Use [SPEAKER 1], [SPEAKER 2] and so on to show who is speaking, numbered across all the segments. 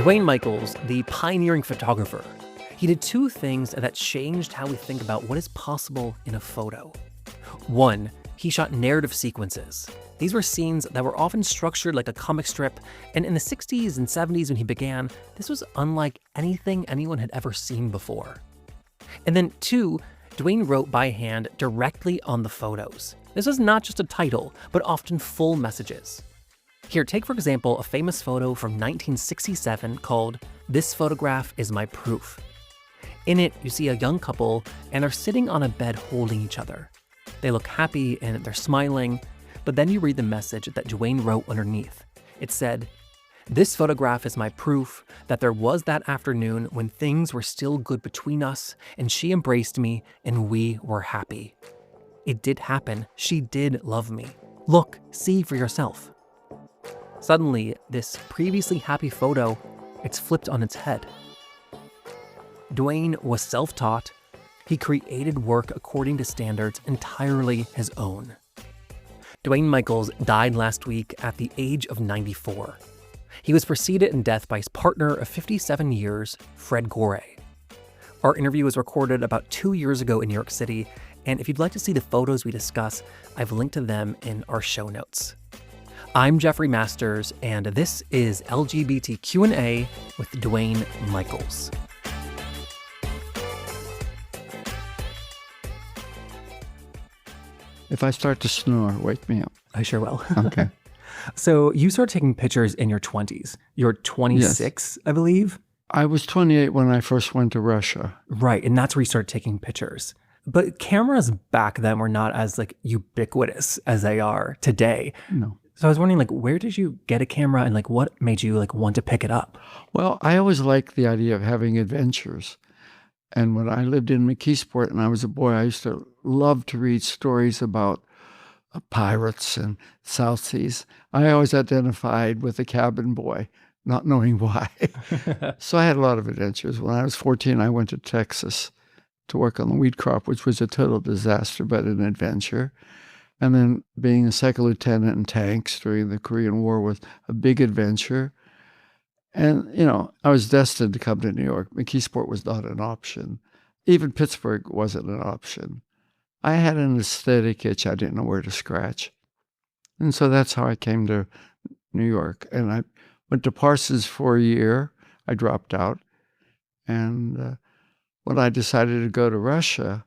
[SPEAKER 1] Duane Michals, the pioneering photographer, he did two things that changed how we think about what is possible in a photo. One, he shot narrative sequences. These were scenes that were often structured like a comic strip, and in the 60s and 70s when he began, this was unlike anything anyone had ever seen before. And then two, Duane wrote by hand directly on the photos. This was not just a title, but often full messages. Here, take for example a famous photo from 1967 called "This Photograph is My Proof." In it, you see a young couple, and they're sitting on a bed holding each other. They look happy and they're smiling, but then you read the message that Duane wrote underneath. It said, "This photograph is my proof that there was that afternoon when things were still good between us, and she embraced me, and we were happy. It did happen. She did love me. Look, see for yourself." Suddenly, this previously happy photo, it's flipped on its head. Duane was self-taught. He created work according to standards entirely his own. Duane Michals died last week at the age of 94. He was preceded in death by his partner of 57 years, Fred Gore. Our interview was recorded about 2 years ago in New York City, and if you'd like to see the photos we discuss, I've linked to them in our show notes. I'm Jeffrey Masters, and this is LGBT Q&A with Duane Michals.
[SPEAKER 2] If I start to snore, wake me up.
[SPEAKER 1] I sure will.
[SPEAKER 2] Okay.
[SPEAKER 1] So you started taking pictures in your 20s. You're 26, yes. I believe?
[SPEAKER 2] I was 28 when I first went to Russia.
[SPEAKER 1] Right, and that's where you started taking pictures. But cameras back then were not as ubiquitous as they are today.
[SPEAKER 2] No.
[SPEAKER 1] So I was wondering, where did you get a camera and what made you want to pick it up?
[SPEAKER 2] Well, I always liked the idea of having adventures. And when I lived in McKeesport and I was a boy, I used to love to read stories about pirates and South Seas. I always identified with the cabin boy, not knowing why. So I had a lot of adventures. When I was 14, I went to Texas to work on the wheat crop, which was a total disaster, but an adventure. And then being a second lieutenant in tanks during the Korean War was a big adventure. And, I was destined to come to New York. McKeesport was not an option. Even Pittsburgh wasn't an option. I had an aesthetic itch. I didn't know where to scratch. And so that's how I came to New York. And I went to Parsons for a year. I dropped out. And when I decided to go to Russia,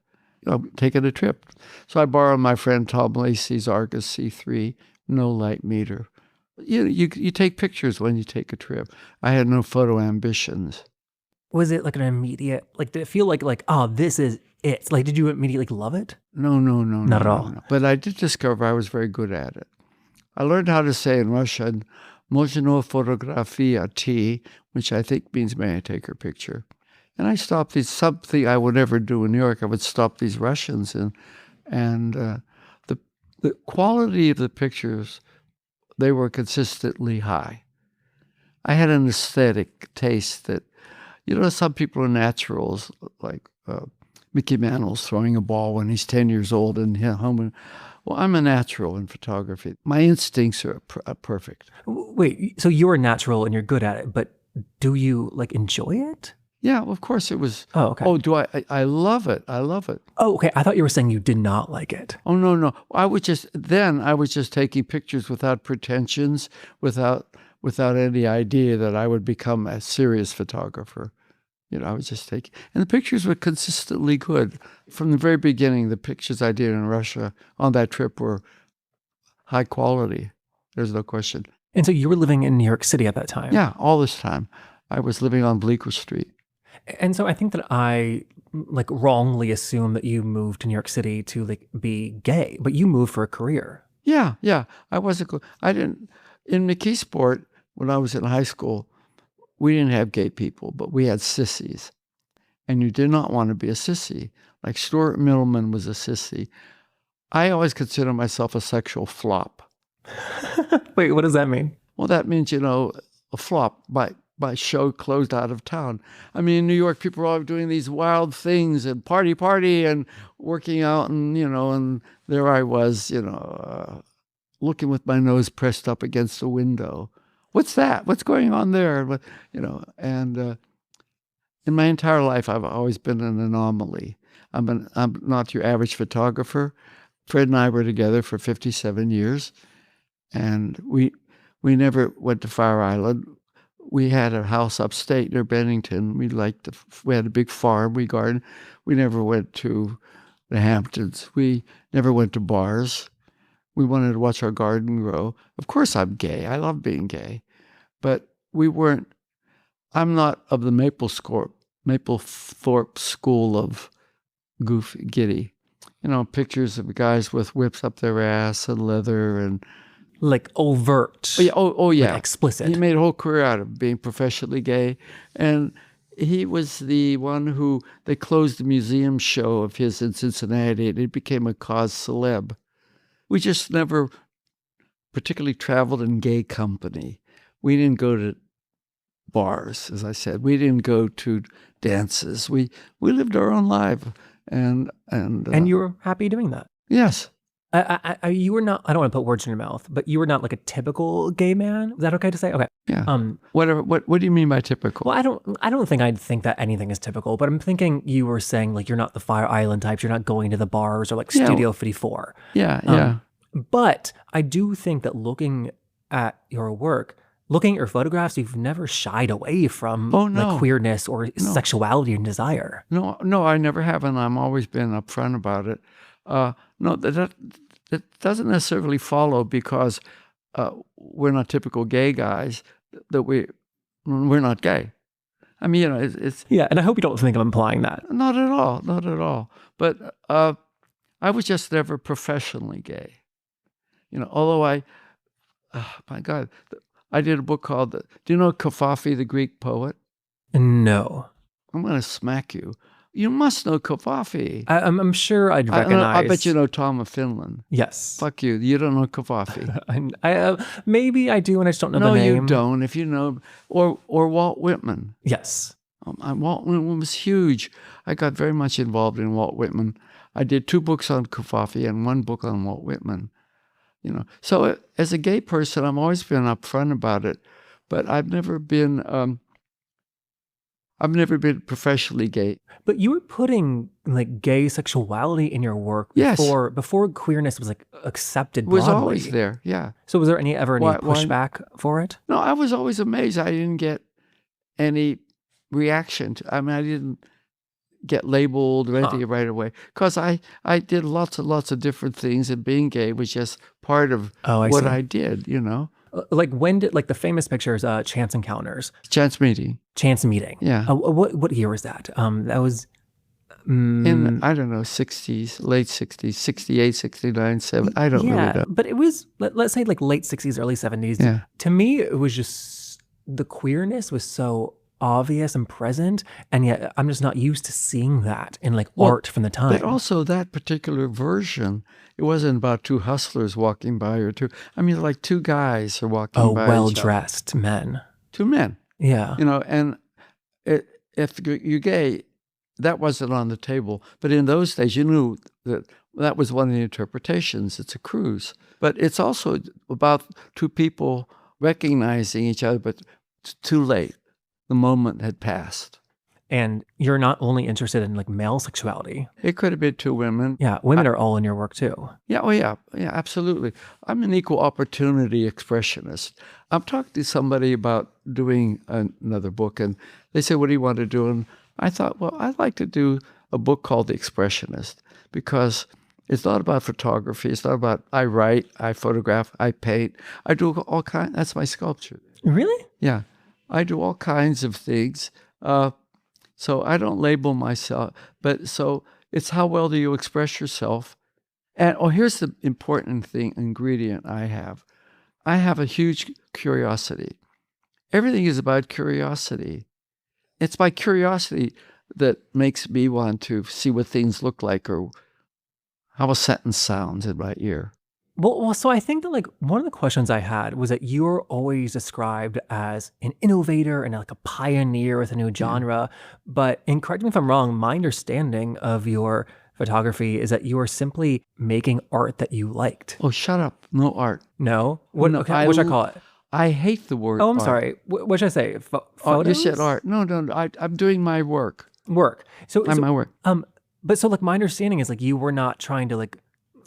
[SPEAKER 2] taking a trip. So I borrowed my friend Tom Lacey's Argus C3, no light meter. You take pictures when you take a trip. I had no photo ambitions.
[SPEAKER 1] Was it an immediate, did it feel oh, this is it? Did you immediately love it?
[SPEAKER 2] No.
[SPEAKER 1] Not at all.
[SPEAKER 2] No. But I did discover I was very good at it. I learned how to say in Russian, "Možno fotografia ti," which I think means "may I take her picture?" And I stopped these, something I would never do in New York. I would stop these Russians, and the quality of the pictures, they were consistently high. I had an aesthetic taste that, some people are naturals, like Mickey Mantle's throwing a ball when he's 10 years old and home. Well, I'm a natural in photography. My instincts are perfect.
[SPEAKER 1] Wait, so you're a natural and you're good at it, but do you enjoy it?
[SPEAKER 2] Yeah, of course it was.
[SPEAKER 1] Oh, okay.
[SPEAKER 2] Oh, do I? I love it. I love it.
[SPEAKER 1] Oh, okay. I thought you were saying you did not like it.
[SPEAKER 2] Oh, no. I was just taking pictures without pretensions, without any idea that I would become a serious photographer. I was just taking, and the pictures were consistently good. From the very beginning, the pictures I did in Russia on that trip were high quality. There's no question.
[SPEAKER 1] And so you were living in New York City at that time?
[SPEAKER 2] Yeah, all this time. I was living on Bleecker Street.
[SPEAKER 1] And so I think that I wrongly assume that you moved to New York City to be gay, but you moved for a career.
[SPEAKER 2] Yeah. I didn't, in McKeesport, when I was in high school, we didn't have gay people, but we had sissies. And you did not want to be a sissy. Like Stuart Middleman was a sissy. I always consider myself a sexual flop.
[SPEAKER 1] Wait, what does that mean?
[SPEAKER 2] Well, that means, a flop by show closed out of town. I mean, in New York, people were all doing these wild things and party and working out and there I was, looking with my nose pressed up against the window, what's that? What's going on there? And and in my entire life, I've always been an anomaly. I'm not your average photographer. Fred and I were together for 57 years, and we never went to Fire Island. We had a house upstate near Bennington. We had a big farm. We gardened. We never went to the Hamptons. We never went to bars. We wanted to watch our garden grow. Of course, I'm gay. I love being gay, but we weren't. I'm not of the Maplethorpe school of giddy. Pictures of guys with whips up their ass and leather and
[SPEAKER 1] Like overt.
[SPEAKER 2] oh yeah,
[SPEAKER 1] like explicit.
[SPEAKER 2] He made a whole career out of being professionally gay, and he was the one who they closed the museum show of his in Cincinnati, and it became a cause celeb. We just never particularly traveled in gay company. We didn't go to bars, as I said. We didn't go to dances. We lived our own life, and
[SPEAKER 1] you were happy doing that.
[SPEAKER 2] Yes.
[SPEAKER 1] You were not. I don't want to put words in your mouth, but you were not like a typical gay man. Is that okay to say? Okay.
[SPEAKER 2] Yeah. Whatever. What do you mean by typical?
[SPEAKER 1] Well, I don't think I'd think that anything is typical, but I'm thinking you were saying like you're not the Fire Island types. You're not going to the bars or like Studio 54.
[SPEAKER 2] Yeah.
[SPEAKER 1] But I do think that looking at your work, looking at your photographs, you've never shied away from like queerness or sexuality and desire.
[SPEAKER 2] No, I never have, and I'm always been upfront about it. No, that doesn't necessarily follow because we're not typical gay guys. That we're not gay. I mean, it's
[SPEAKER 1] yeah, and I hope you don't think I'm implying that.
[SPEAKER 2] Not at all. But I was just never professionally gay. Although my God, I did a book called, do you know Kafafi, the Greek poet?
[SPEAKER 1] No.
[SPEAKER 2] I'm going to smack you. You must know Kafafi.
[SPEAKER 1] I'm sure I'd recognize.
[SPEAKER 2] I bet you know Tom of Finland.
[SPEAKER 1] Yes.
[SPEAKER 2] Fuck you. You don't know Kafafi.
[SPEAKER 1] Maybe I do, and I just don't know the name.
[SPEAKER 2] No, you don't. If you know, or Walt Whitman.
[SPEAKER 1] Yes.
[SPEAKER 2] Walt Whitman was huge. I got very much involved in Walt Whitman. I did 2 books on Kafafi and 1 book on Walt Whitman. So as a gay person, I've always been upfront about it, but I've never been professionally gay.
[SPEAKER 1] But you were putting like gay sexuality in your work before queerness was like accepted broadly.
[SPEAKER 2] It was always there, yeah.
[SPEAKER 1] So was there any pushback for it?
[SPEAKER 2] No, I was always amazed. I didn't get any reaction. I didn't get labeled or anything right away because I did lots and lots of different things, and being gay was just part of what I did,
[SPEAKER 1] Like when did the famous pictures, Chance Encounters?
[SPEAKER 2] Chance Meeting.
[SPEAKER 1] Yeah. What year was that? That was
[SPEAKER 2] in, I don't know, 60s, late 60s, 68, 69, 7. I don't really know.
[SPEAKER 1] But it was, let's say like late 60s, early 70s.
[SPEAKER 2] Yeah.
[SPEAKER 1] To me, it was just, the queerness was so obvious and present, and yet I'm just not used to seeing that in art from the time.
[SPEAKER 2] But also that particular version, it wasn't about 2 hustlers walking by or 2. like 2 guys are walking by.
[SPEAKER 1] Well-dressed men.
[SPEAKER 2] 2 men.
[SPEAKER 1] Yeah.
[SPEAKER 2] And if you're gay, that wasn't on the table. But in those days, you knew that was one of the interpretations. It's a cruise. But it's also about 2 people recognizing each other, but too late. The moment had passed.
[SPEAKER 1] And you're not only interested in male sexuality.
[SPEAKER 2] It could have been 2 women.
[SPEAKER 1] Yeah, women are all in your work too.
[SPEAKER 2] Yeah, yeah, absolutely. I'm an equal opportunity expressionist. I'm talking to somebody about doing another book, and they said, what do you want to do? And I thought, well, I'd like to do a book called The Expressionist, because it's not about photography. It's not about I write, I photograph, I paint. I do all kinds. That's my sculpture.
[SPEAKER 1] Really?
[SPEAKER 2] Yeah. I do all kinds of things. So I don't label myself. But so it's how well do you express yourself? And here's the important ingredient I have. I have a huge curiosity. Everything is about curiosity. It's my curiosity that makes me want to see what things look like or how a sentence sounds in my ear.
[SPEAKER 1] Well, so I think that one of the questions I had was that you're always described as an innovator and a pioneer with a new genre. But, and correct me if I'm wrong, my understanding of your photography is that you are simply making art that you liked.
[SPEAKER 2] Oh, shut up. No art.
[SPEAKER 1] No? What should I call it?
[SPEAKER 2] I hate the word
[SPEAKER 1] Oh, I'm
[SPEAKER 2] art.
[SPEAKER 1] sorry. What should I say?
[SPEAKER 2] Oh, you
[SPEAKER 1] Photos?
[SPEAKER 2] said art. No, I'm doing my work.
[SPEAKER 1] Work.
[SPEAKER 2] My work.
[SPEAKER 1] But so like my understanding is like you were not trying to like,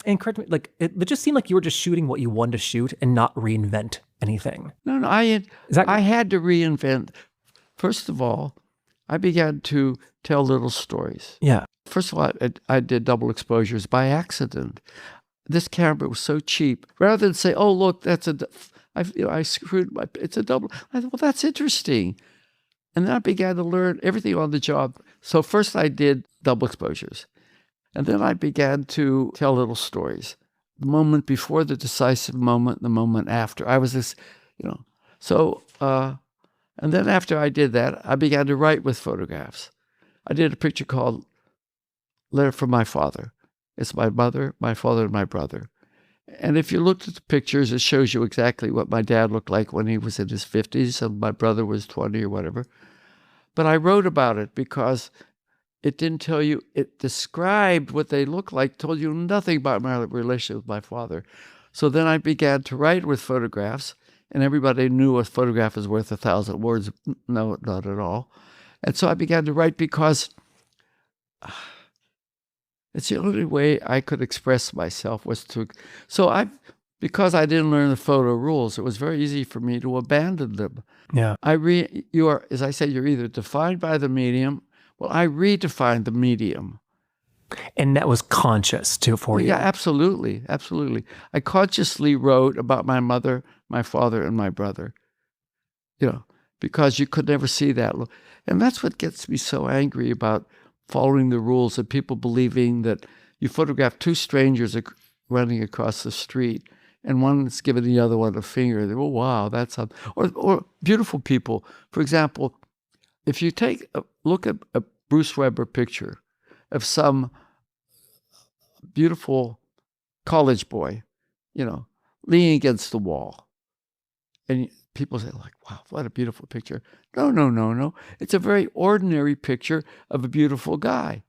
[SPEAKER 1] and correct me, like it just seemed like you were just shooting what you wanted to shoot and not reinvent anything.
[SPEAKER 2] No,
[SPEAKER 1] Is that
[SPEAKER 2] I had to reinvent. First of all, I began to tell little stories.
[SPEAKER 1] yeah.
[SPEAKER 2] First of all, I did double exposures by accident. This camera was so cheap. Rather than say, "Oh, look, I screwed my, it's a double." I thought, well, that's interesting. And then I began to learn everything on the job. So first I did double exposures. And then I began to tell little stories. The moment before the decisive moment, the moment after. I was this, So, and then after I did that, I began to write with photographs. I did a picture called Letter from My Father. It's my mother, my father, and my brother. And if you looked at the pictures, it shows you exactly what my dad looked like when he was in his 50s and my brother was 20 or whatever. But I wrote about it because it didn't tell you, it described what they looked like, told you nothing about my relationship with my father. So then I began to write with photographs, and everybody knew a photograph is worth 1,000 words. No, not at all. And so I began to write because it's the only way I could express myself was to. Because I didn't learn the photo rules, it was very easy for me to abandon them.
[SPEAKER 1] Yeah.
[SPEAKER 2] You are, as I said, you're either defined by the medium. Well, I redefined the medium.
[SPEAKER 1] And that was conscious too for you.
[SPEAKER 2] Yeah, absolutely. Absolutely. I consciously wrote about my mother, my father, and my brother, because you could never see that. And that's what gets me so angry about following the rules and people believing that you photograph two strangers running across the street and one's giving the other one a finger. They go, oh, wow, that's or beautiful people. For example, if you look at a Bruce Weber picture of some beautiful college boy, leaning against the wall, and people say, like, wow, what a beautiful picture. No. It's a very ordinary picture of a beautiful guy.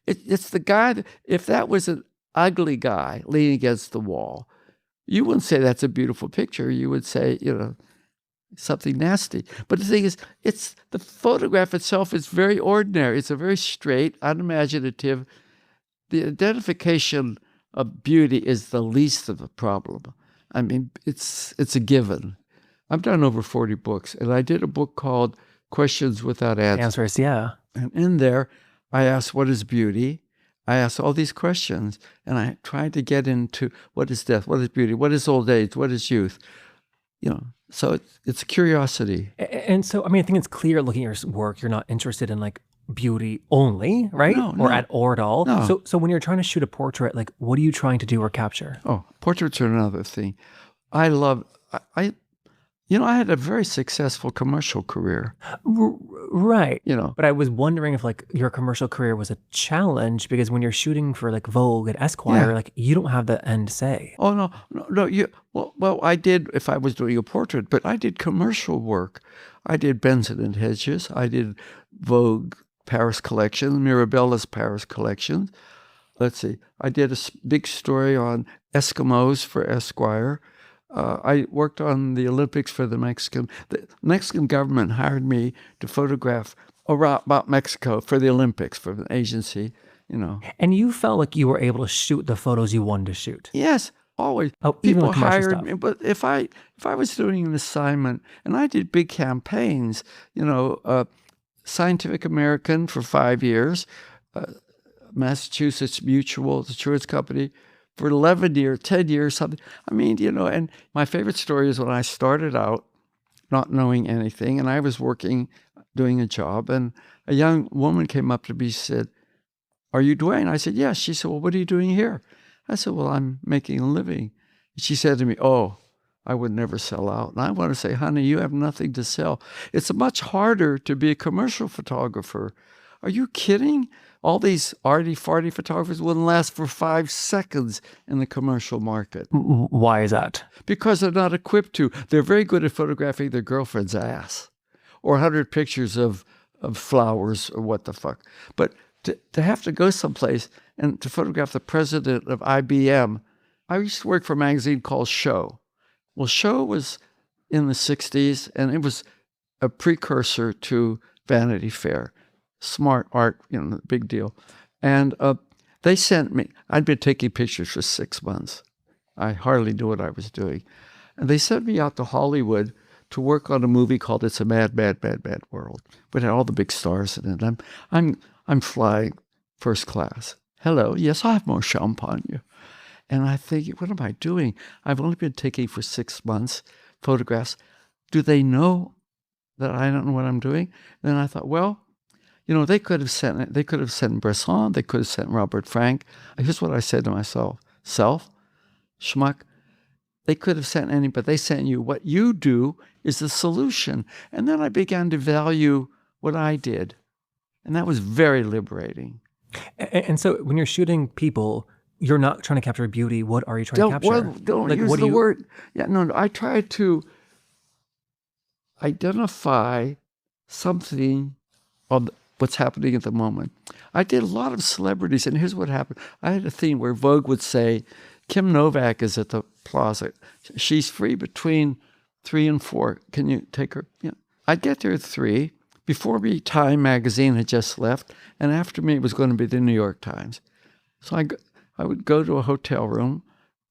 [SPEAKER 2] It's the guy that, if that was an ugly guy leaning against the wall, you wouldn't say that's a beautiful picture. You would say, something nasty. But the thing is, the photograph itself is very ordinary. It's a very straight, unimaginative. The identification of beauty is the least of the problem. I mean, it's a given. I've done over 40 books, and I did a book called Questions Without Answers.
[SPEAKER 1] Yeah.
[SPEAKER 2] And in there, I asked, what is beauty? I asked all these questions, and I tried to get into what is death, what is beauty, what is old age, what is youth? So it's curiosity.
[SPEAKER 1] And so, I mean, I think it's clear looking at your work, you're not interested in like beauty only, right? Or at all.
[SPEAKER 2] No.
[SPEAKER 1] So when you're trying to shoot a portrait, like what are you trying to do or capture?
[SPEAKER 2] Oh, portraits are another thing. I had a very successful commercial career.
[SPEAKER 1] Right. But I was wondering if like your commercial career was a challenge because when you're shooting for like Vogue and Esquire, like you don't have the end say.
[SPEAKER 2] Oh, no. Well, I did if I was doing a portrait, but I did commercial work. I did Benson and Hedges. I did Vogue Paris collection, Mirabella's Paris collection. Let's see. I did a big story on Eskimos for Esquire. I worked on the Olympics for the Mexican government hired me to photograph about Mexico for the Olympics for an agency,
[SPEAKER 1] And you felt like you were able to shoot the photos you wanted to shoot.
[SPEAKER 2] Yes, always.
[SPEAKER 1] Oh, even
[SPEAKER 2] people
[SPEAKER 1] with commercial
[SPEAKER 2] hired
[SPEAKER 1] stuff.
[SPEAKER 2] me. But if I was doing an assignment and I did big campaigns, Scientific American for 5 years, Massachusetts Mutual Insurance Company for 11 years, 10 years, something. I mean, and my favorite story is when I started out not knowing anything, and I was doing a job, and a young woman came up to me and said, are you Duane? I said, yes. She said, well, what are you doing here? I said, well, I'm making a living. She said to me, oh, I would never sell out. And I want to say, honey, you have nothing to sell. It's much harder to be a commercial photographer. Are you kidding? All these arty-farty photographers wouldn't last for 5 seconds in the commercial market.
[SPEAKER 1] Why is that?
[SPEAKER 2] Because they're not equipped to. They're very good at photographing their girlfriend's ass or 100 pictures of flowers or what the fuck. But to have to go someplace and to photograph the president of IBM, I used to work for a magazine called Show. Well, Show was in the 60s, and it was a precursor to Vanity Fair. Smart art, big deal. And they sent me, I'd been taking pictures for 6 months. I hardly knew what I was doing. And they sent me out to Hollywood to work on a movie called It's a Mad, Mad, Mad, Mad World. But it had all the big stars in it. I'm flying first class. Hello, yes, I have more champagne. And I think, what am I doing? I've only been taking for 6 months photographs. Do they know that I don't know what I'm doing? Then I thought, well, they could have sent Bresson, they could have sent Robert Frank. Here's what I said to myself: self, schmuck. They could have sent any, but they sent you. What you do is the solution. And then I began to value what I did. And that was very liberating.
[SPEAKER 1] And so when you're shooting people, you're not trying to capture beauty. What are you trying to capture?
[SPEAKER 2] Don't use the word. Yeah, no, I try to identify something of what's happening at the moment. I did a lot of celebrities, and here's what happened. I had a theme where Vogue would say, Kim Novak is at the Plaza. She's free between 3 and 4. Can you take her? Yeah. I'd get there at 3. Before me, Time magazine had just left, and after me it was going to be the New York Times. So I would go to a hotel room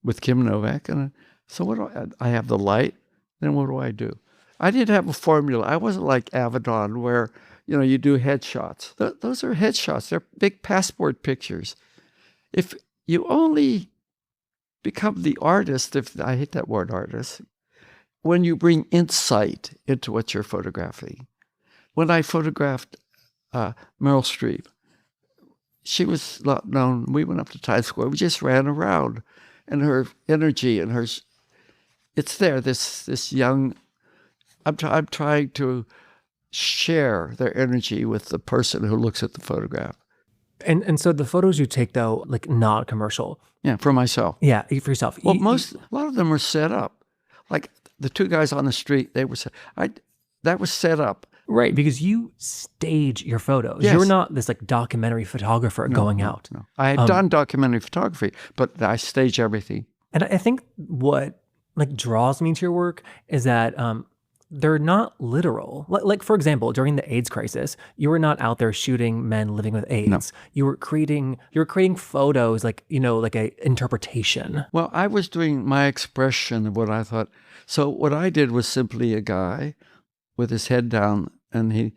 [SPEAKER 2] with Kim Novak, and so I have the light. Then what do? I didn't have a formula. I wasn't like Avedon where you do headshots. Those are headshots. They're big passport pictures. If you only become the artist, I hate that word artist, when you bring insight into what you're photographing. When I photographed Meryl Streep, she was not known. We went up to Times Square. We just ran around, and her energy and it's there. This young. I'm trying to share their energy with the person who looks at the photograph.
[SPEAKER 1] And so the photos you take, though, like not commercial.
[SPEAKER 2] Yeah, for myself.
[SPEAKER 1] Yeah, for yourself.
[SPEAKER 2] Well, a lot of them were set up. Like the 2 guys on the street, that was set up.
[SPEAKER 1] Right, because you stage your photos.
[SPEAKER 2] Yes.
[SPEAKER 1] You're not this like documentary photographer going out.
[SPEAKER 2] No. I had done documentary photography, but I stage everything.
[SPEAKER 1] And I think what like draws me to your work is that they're not literal. Like for example, during the AIDS crisis, you were not out there shooting men living with AIDS.
[SPEAKER 2] No.
[SPEAKER 1] You were creating photos like like a interpretation.
[SPEAKER 2] Well, I was doing my expression of what I thought. So what I did was simply a guy with his head down, and he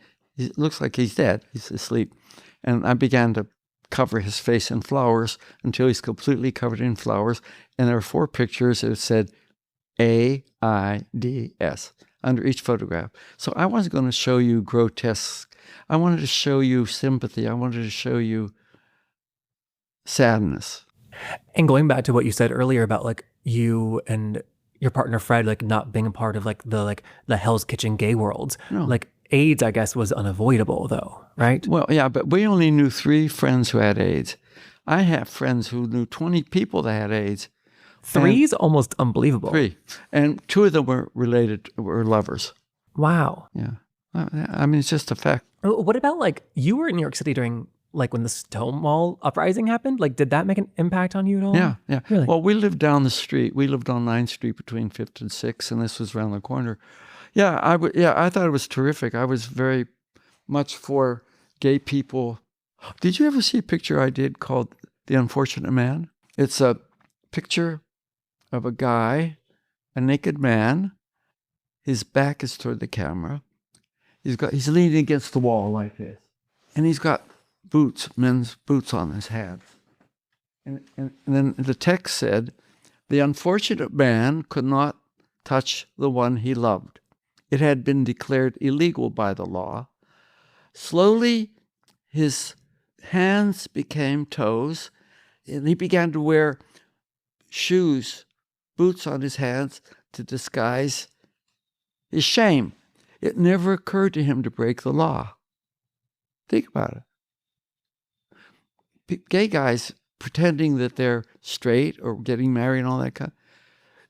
[SPEAKER 2] looks like he's dead. He's asleep. And I began to cover his face in flowers until he's completely covered in flowers. And there are 4 pictures that said AIDS under each photograph. So I wasn't going to show you grotesque. I wanted to show you sympathy. I wanted to show you sadness.
[SPEAKER 1] And going back to what you said earlier about like you and your partner Fred like not being a part of like the Hell's Kitchen gay world.
[SPEAKER 2] No.
[SPEAKER 1] Like AIDS, I guess, was unavoidable though, right?
[SPEAKER 2] Well, yeah, but we only knew 3 friends who had AIDS. I have friends who knew 20 people that had AIDS.
[SPEAKER 1] 3 is almost unbelievable.
[SPEAKER 2] 3. And 2 of them were lovers.
[SPEAKER 1] Wow.
[SPEAKER 2] Yeah. I mean, it's just a fact.
[SPEAKER 1] What about like you were in New York City during like when the Stonewall uprising happened? Like, did that make an impact on you at all?
[SPEAKER 2] Yeah.
[SPEAKER 1] Really?
[SPEAKER 2] Well, we lived down the street. We lived on 9th Street between 5th and 6th, and this was around the corner. Yeah, I thought it was terrific. I was very much for gay people. Did you ever see a picture I did called The Unfortunate Man? It's a picture of a guy, a naked man. His back is toward the camera. He's leaning against the wall like this. And he's got men's boots on his head. And then the text said, the unfortunate man could not touch the one he loved. It had been declared illegal by the law. Slowly, his hands became toes, and he began to wear shoes, boots on his hands to disguise his shame. It never occurred to him to break the law. Think about it. Gay guys pretending that they're straight or getting married and all that kind,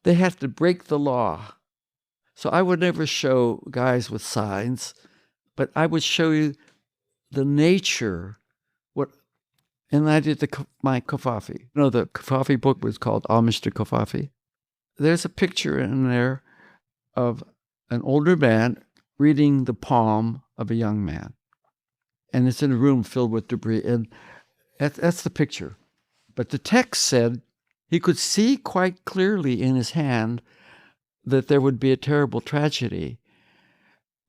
[SPEAKER 2] they have to break the law. So I would never show guys with signs, but I would show you the nature. And I did my Kofafi. The Kofafi book was called Homage to Kofafi. There's a picture in there of an older man reading the palm of a young man. And it's in a room filled with debris. And that's the picture. But the text said he could see quite clearly in his hand that there would be a terrible tragedy.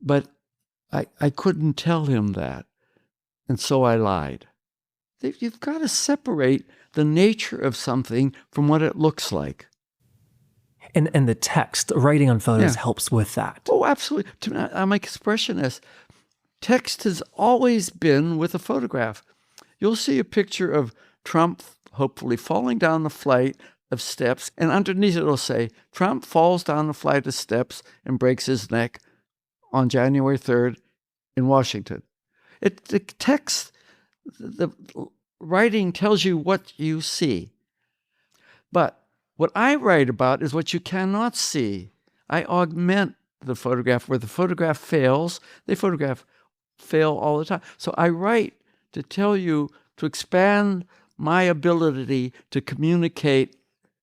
[SPEAKER 2] But I couldn't tell him that. And so I lied. You've got to separate the nature of something from what it looks like.
[SPEAKER 1] And the text, writing on photos helps with that.
[SPEAKER 2] Oh, absolutely. I'm an expressionist. Text has always been with a photograph. You'll see a picture of Trump hopefully falling down the flight of steps, and underneath it'll say, Trump falls down the flight of steps and breaks his neck on January 3rd in Washington. The text, the writing tells you what you see. But what I write about is what you cannot see. I augment the photograph. Where the photograph fails, they fail all the time. So I write to tell you, to expand my ability to communicate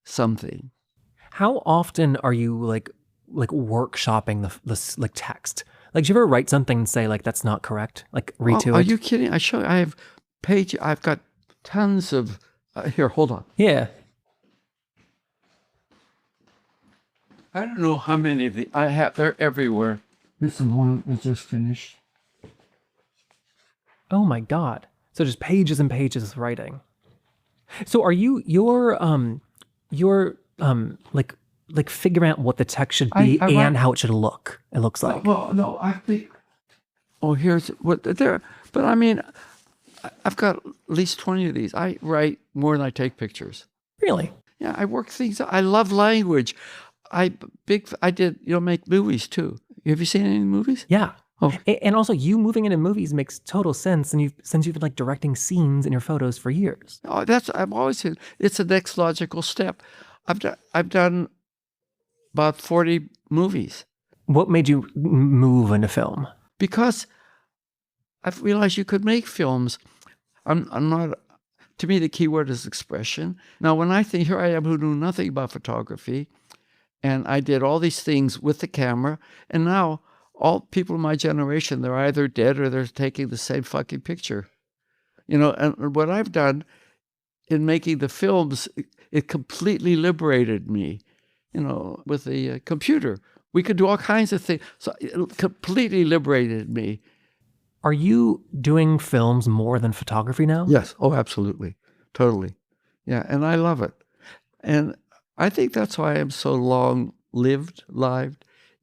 [SPEAKER 2] something.
[SPEAKER 1] How often are you like workshopping the text? Like, do you ever write something and say, like, that's not correct? Like, read to it?
[SPEAKER 2] Are you kidding? I have page. I've got tons of. Here, hold on.
[SPEAKER 1] Yeah.
[SPEAKER 2] I don't know how many of the I have. They're everywhere. This is one that just finished.
[SPEAKER 1] Oh my God. So just pages and pages of writing. So are you're like figuring out what the text should be and how it should look? It looks like.
[SPEAKER 2] Well, no, I think. Oh, here's what there. But I mean, I've got at least 20 of these. I write more than I take pictures.
[SPEAKER 1] Really?
[SPEAKER 2] Yeah, I work things out. I love language. I did, make movies too. Have you seen any movies?
[SPEAKER 1] Yeah.
[SPEAKER 2] Oh.
[SPEAKER 1] And also, you moving into movies makes total sense, and since you've been like directing scenes in your photos for years.
[SPEAKER 2] Oh, I've always said it's the next logical step. I've done about 40 movies.
[SPEAKER 1] What made you move into film?
[SPEAKER 2] Because I've realized you could make films. I'm not. To me, the key word is expression. Now, when I think, here I am who knew nothing about photography, and I did all these things with the camera, and now all people in my generation, they're either dead or they're taking the same fucking picture. And what I've done in making the films, it completely liberated me, with the computer. We could do all kinds of things. So it completely liberated me.
[SPEAKER 1] Are you doing films more than photography now?
[SPEAKER 2] Yes. Oh, absolutely. Totally. Yeah. And I love it. And I think that's why I'm so lived,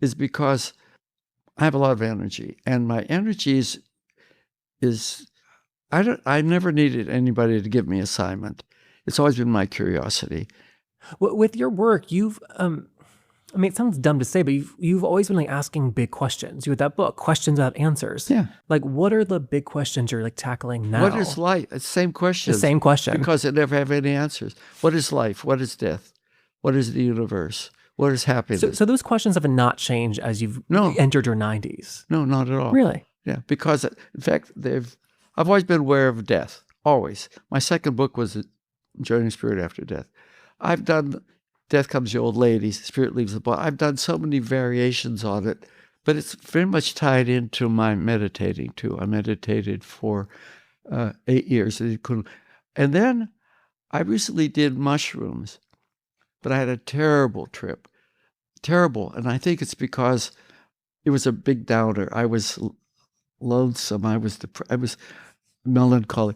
[SPEAKER 2] is because I have a lot of energy. And my energy is I never needed anybody to give me assignment. It's always been my curiosity.
[SPEAKER 1] With your work, you've, it sounds dumb to say, but you've always been like asking big questions. You had that book, Questions Without Answers.
[SPEAKER 2] Yeah.
[SPEAKER 1] Like, what are the big questions you're like tackling now?
[SPEAKER 2] What is life? It's the same question.
[SPEAKER 1] The same question.
[SPEAKER 2] Because it never have any answers. What is life? What is death? What is the universe? What is happiness?
[SPEAKER 1] So those questions have not changed as you've entered your 90s?
[SPEAKER 2] No, not at all.
[SPEAKER 1] Really?
[SPEAKER 2] Yeah, because in fact, I've always been aware of death, always. My second book was Journey Spirit After Death. I've done Death Comes the Old Lady, Spirit Leaves the Body. I've done so many variations on it, but it's very much tied into my meditating too. I meditated for 8 years. And then I recently did mushrooms, but I had a terrible trip. Terrible. And I think it's because it was a big downer. I was lonesome. I was melancholy.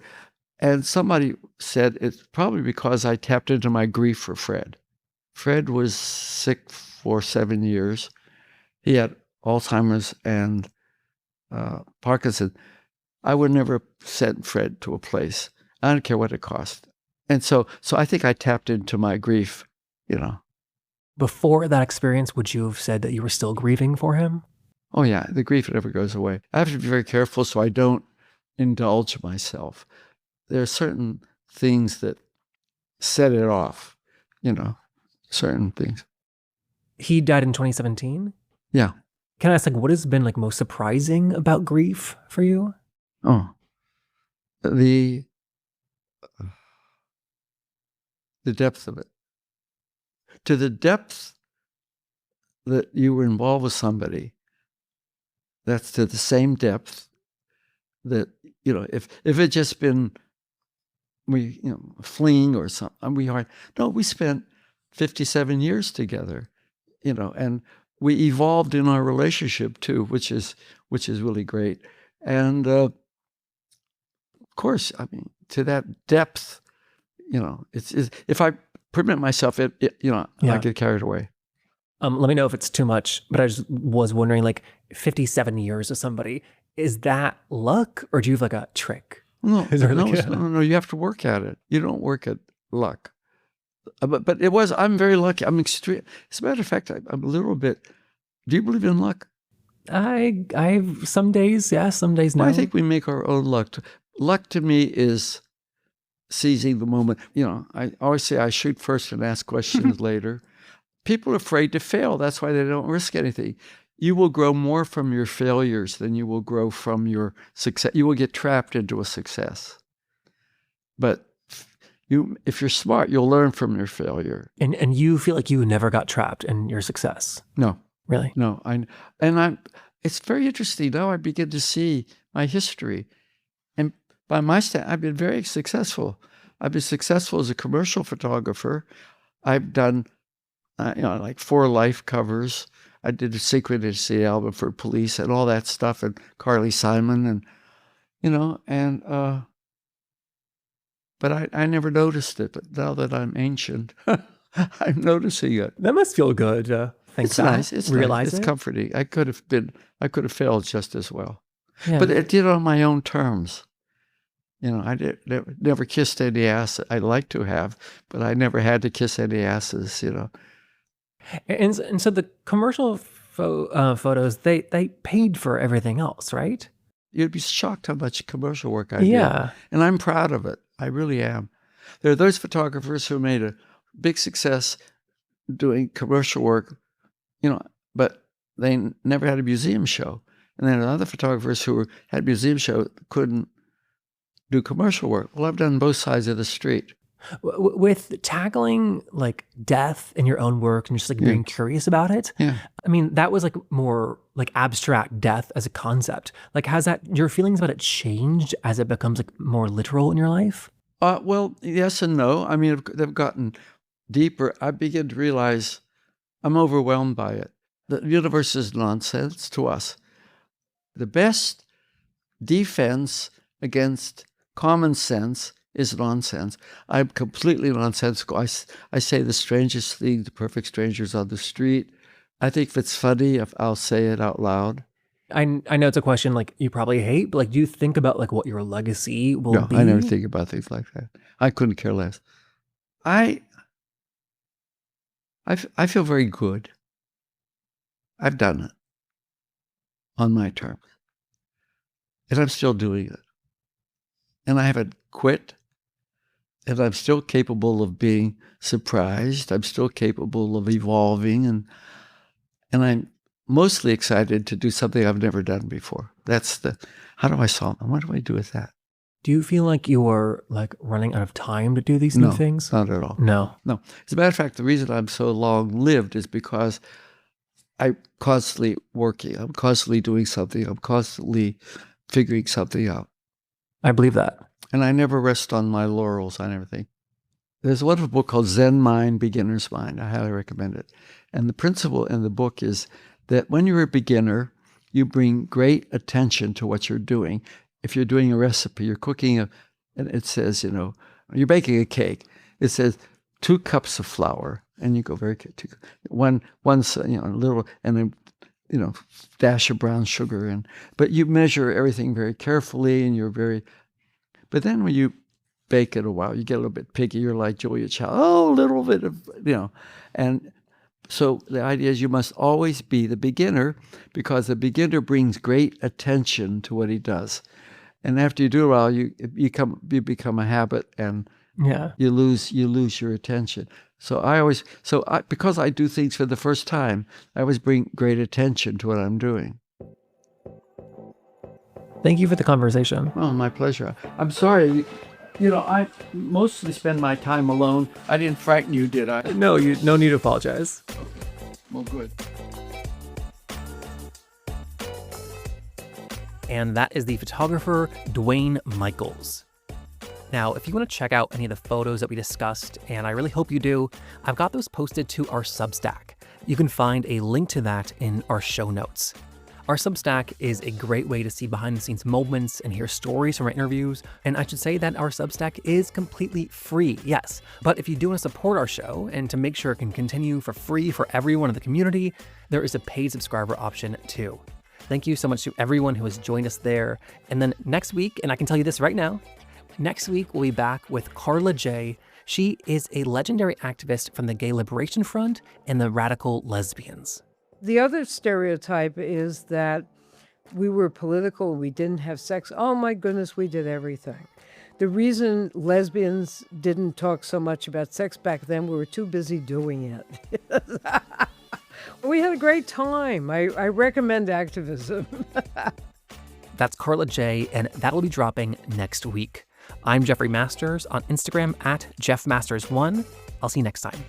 [SPEAKER 2] And somebody said it's probably because I tapped into my grief for Fred. Fred was sick for 7 years. He had Alzheimer's and Parkinson. I would never send Fred to a place. I don't care what it cost. And so I think I tapped into my grief,
[SPEAKER 1] Before that experience, would you have said that you were still grieving for him?
[SPEAKER 2] Oh yeah, the grief never goes away. I have to be very careful so I don't indulge myself. There are certain things that set it off, certain things.
[SPEAKER 1] He died in 2017?
[SPEAKER 2] Yeah.
[SPEAKER 1] Can I ask, what has been most surprising about grief for you?
[SPEAKER 2] Oh, the depth of it. To the depth that you were involved with somebody that's to the same depth that, if it had just been fleeing or something, we spent 57 years together, and we evolved in our relationship too, which is really great. And of course, I mean, to that depth, it's if I permit myself, I get carried away.
[SPEAKER 1] Let me know if it's too much, but I just was wondering, like 57 years of somebody, is that luck or do you have like a trick?
[SPEAKER 2] No,
[SPEAKER 1] Is there
[SPEAKER 2] no,
[SPEAKER 1] like
[SPEAKER 2] no, you have to work at it. You don't work at luck. But I'm very lucky. I'm extreme. As a matter of fact, I'm a little bit, do you believe in luck?
[SPEAKER 1] I have some days, yeah, some days no.
[SPEAKER 2] Well, I think we make our own luck. Luck to me is seizing the moment. I always say I shoot first and ask questions later. People are afraid to fail. That's why they don't risk anything. You will grow more from your failures than you will grow from your success. You will get trapped into a success. But if you're smart, you'll learn from your failure.
[SPEAKER 1] And you feel like you never got trapped in your success?
[SPEAKER 2] No.
[SPEAKER 1] Really?
[SPEAKER 2] No. It's very interesting. Now I begin to see my history. And by my standard, I've been very successful. I've been successful as a commercial photographer. I've done, like 4 Life covers. I did a Synchronicity album for Police and all that stuff, and Carly Simon, and but I never noticed it. But now that I'm ancient, I'm noticing it.
[SPEAKER 1] That must feel good.
[SPEAKER 2] It's nice. It's
[SPEAKER 1] realize
[SPEAKER 2] nice. It's
[SPEAKER 1] it.
[SPEAKER 2] comforting. I could have failed just as well,
[SPEAKER 1] Yeah.
[SPEAKER 2] but I did it on my own terms. I never kissed any ass. I'd like to have, but I never had to kiss any asses.
[SPEAKER 1] And so the commercial photos, they paid for everything else, right?
[SPEAKER 2] You'd be shocked how much commercial work I did.
[SPEAKER 1] Yeah.
[SPEAKER 2] And I'm proud of it. I really am. There are those photographers who made a big success doing commercial work, but they never had a museum show. And then other photographers who had museum show couldn't do commercial work. Well, I've done both sides of the street.
[SPEAKER 1] With tackling like death in your own work and just like being curious about it.
[SPEAKER 2] Yeah.
[SPEAKER 1] I mean, that was like more like abstract death as a concept. Like, has your feelings about it changed as it becomes like more literal in your life?
[SPEAKER 2] Well, yes and no. I mean, they've gotten deeper. I begin to realize I'm overwhelmed by it. The universe is nonsense to us. The best defense against common sense is nonsense. I'm completely nonsensical. I say the strangest thing to perfect strangers on the street. I think if it's funny, I'll say it out loud.
[SPEAKER 1] I know it's a question like you probably hate, but like, do you think about like what your legacy will be?
[SPEAKER 2] No, I never think about things like that. I couldn't care less. I feel very good. I've done it on my terms. And I'm still doing it. And I haven't quit. And I'm still capable of being surprised. I'm still capable of evolving. And I'm mostly excited to do something I've never done before. How do I solve it? What do I do with that?
[SPEAKER 1] Do you feel like you're like running out of time to do these new things?
[SPEAKER 2] Not at all.
[SPEAKER 1] No.
[SPEAKER 2] As a matter of fact, the reason I'm so long-lived is because I'm constantly working. I'm constantly doing something. I'm constantly figuring something out.
[SPEAKER 1] I believe that.
[SPEAKER 2] And I never rest on my laurels on everything. There's a wonderful book called Zen Mind, Beginner's Mind. I highly recommend it. And the principle in the book is that when you're a beginner, you bring great attention to what you're doing. If you're doing a recipe, you're cooking and it says, you're baking a cake. It says 2 cups of flour, and you go very one little, and then dash of brown sugar, but you measure everything very carefully, and but then when you bake it a while, you get a little bit picky. You're like Julia Child, a little bit of, and so the idea is you must always be the beginner, because the beginner brings great attention to what he does. And after you do it a while, you become a habit, and you lose your attention. So because I do things for the first time, I always bring great attention to what I'm doing.
[SPEAKER 1] Thank you for the conversation.
[SPEAKER 2] Oh, my pleasure. I'm sorry. I mostly spend my time alone. I didn't frighten you, did I?
[SPEAKER 1] No need to apologize.
[SPEAKER 2] Well, good.
[SPEAKER 1] and that is the photographer Duane Michals. Now, if you want to check out any of the photos that we discussed, and I really hope you do, I've got those posted to our Substack. You can find a link to that in our show notes. Our Substack is a great way to see behind-the-scenes moments and hear stories from our interviews, and I should say that our Substack is completely free, yes. But if you do want to support our show, and to make sure it can continue for free for everyone in the community, there is a paid subscriber option too. Thank you so much to everyone who has joined us there. And then next week, and I can tell you this right now, next week, we'll be back with Carla J. She is a legendary activist from the Gay Liberation Front and the Radical Lesbians.
[SPEAKER 3] The other stereotype is that we were political, we didn't have sex. Oh my goodness, we did everything. The reason lesbians didn't talk so much about sex back then, we were too busy doing it. We had a great time. I recommend activism.
[SPEAKER 1] That's Carla J, and that'll be dropping next week. I'm Jeffrey Masters on Instagram @JeffMasters1. I'll see you next time.